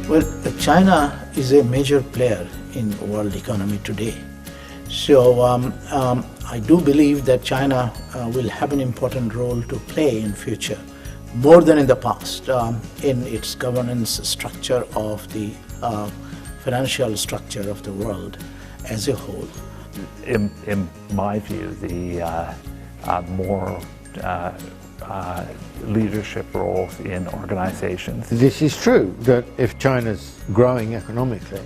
Well, China is a major player in world economy today. So I do believe that China will have an important role to play in future, more than in the past, in its governance structure of the financial structure of the world as a whole. In my view, the more leadership roles in organizations. This is true, that if China's growing economically,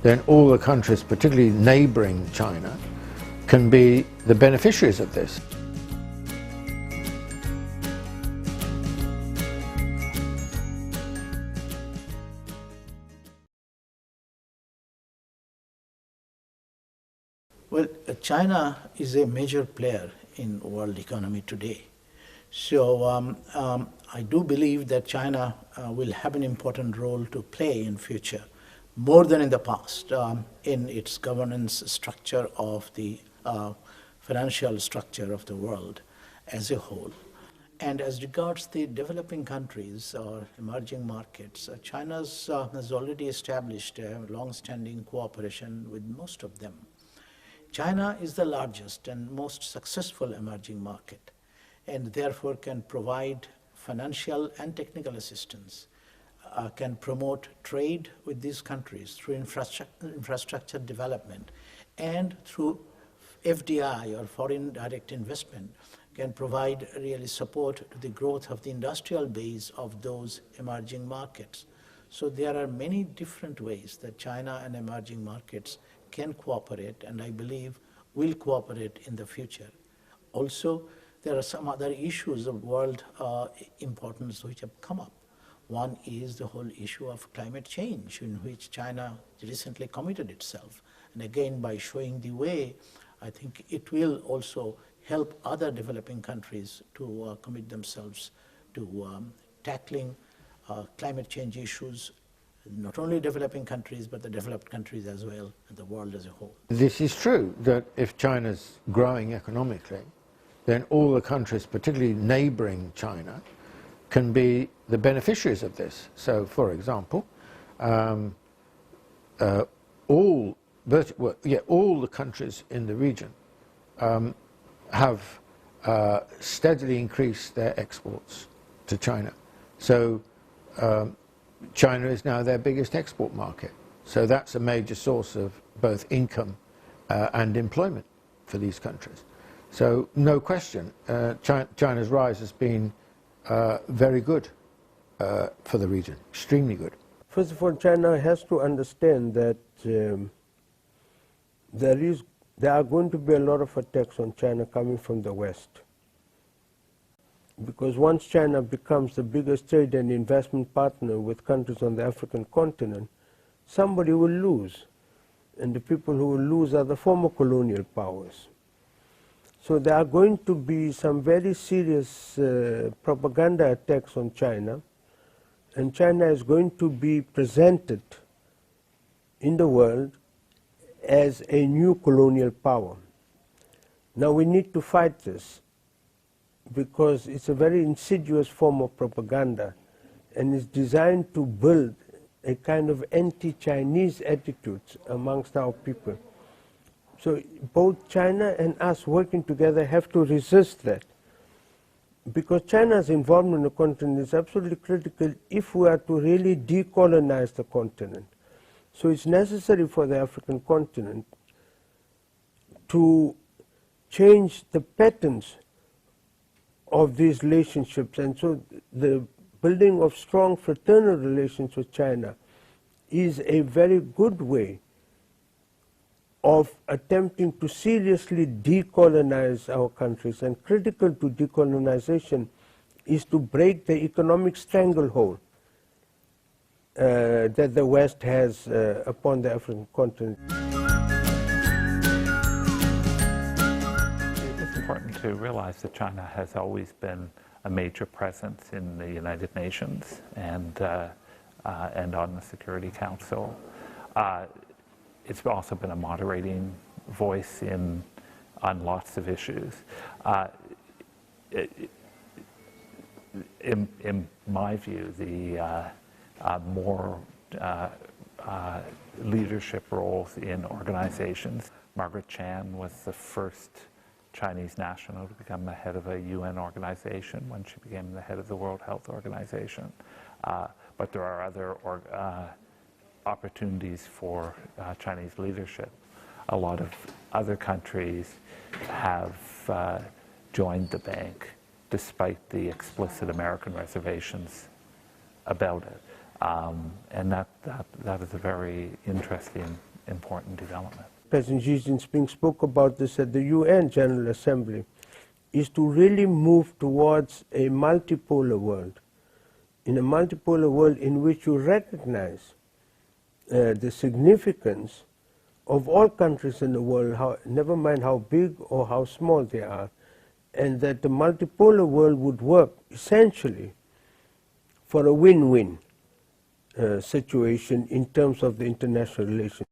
then all the countries, particularly neighboring China, can be the beneficiaries of this. Well, China is a major player in world economy today. So I do believe that China will have an important role to play in future, more than in the past, in its governance structure of the financial structure of the world as a whole. And as regards the developing countries or emerging markets, China has already established a long-standing cooperation with most of them. China is the largest and most successful emerging market, and therefore can provide financial and technical assistance, can promote trade with these countries through infrastructure development, and through FDI or foreign direct investment, can provide really support to the growth of the industrial base of those emerging markets. So there are many different ways that China and emerging markets can cooperate, and I believe will cooperate in the future. Also, there are some other issues of world importance which have come up. One is the whole issue of climate change, in which China recently committed itself. And again, by showing the way, I think it will also help other developing countries to commit themselves to tackling climate change issues, not only developing countries, but the developed countries as well, and the world as a whole. This is true, that if China's growing economically, then all the countries, particularly neighboring China, can be the beneficiaries of this. So, for example, all the countries in the region have steadily increased their exports to China. So China is now their biggest export market. So that's a major source of both income and employment for these countries. So no question, China's rise has been very good for the region, extremely good. First of all, China has to understand that there are going to be a lot of attacks on China coming from the West. Because once China becomes the biggest trade and investment partner with countries on the African continent, somebody will lose. And the people who will lose are the former colonial powers. So there are going to be some very serious propaganda attacks on China, and China is going to be presented in the world as a new colonial power. Now we need to fight this, because it's a very insidious form of propaganda, and it's designed to build a kind of anti-Chinese attitudes amongst our people. So both China and us working together have to resist that, because China's involvement in the continent is absolutely critical if we are to really decolonize the continent. So it's necessary for the African continent to change the patterns of these relationships, and so the building of strong fraternal relations with China is a very good way of attempting to seriously decolonize our countries. And critical to decolonization is to break the economic stranglehold that the West has upon the African continent. It's important to realize that China has always been a major presence in the United Nations and on the Security Council. It's also been a moderating voice on lots of issues. In my view, the more leadership roles in organizations. Margaret Chan was the first Chinese national to become the head of a UN organization when she became the head of the World Health Organization. But there are other opportunities for Chinese leadership. A lot of other countries have joined the bank despite the explicit American reservations about it. And that is a very interesting, important development. President Xi Jinping spoke about this at the UN General Assembly, is to really move towards a multipolar world. In a multipolar world in which you recognize the significance of all countries in the world, never mind how big or how small they are, and that the multipolar world would work essentially for a win-win situation in terms of the international relations.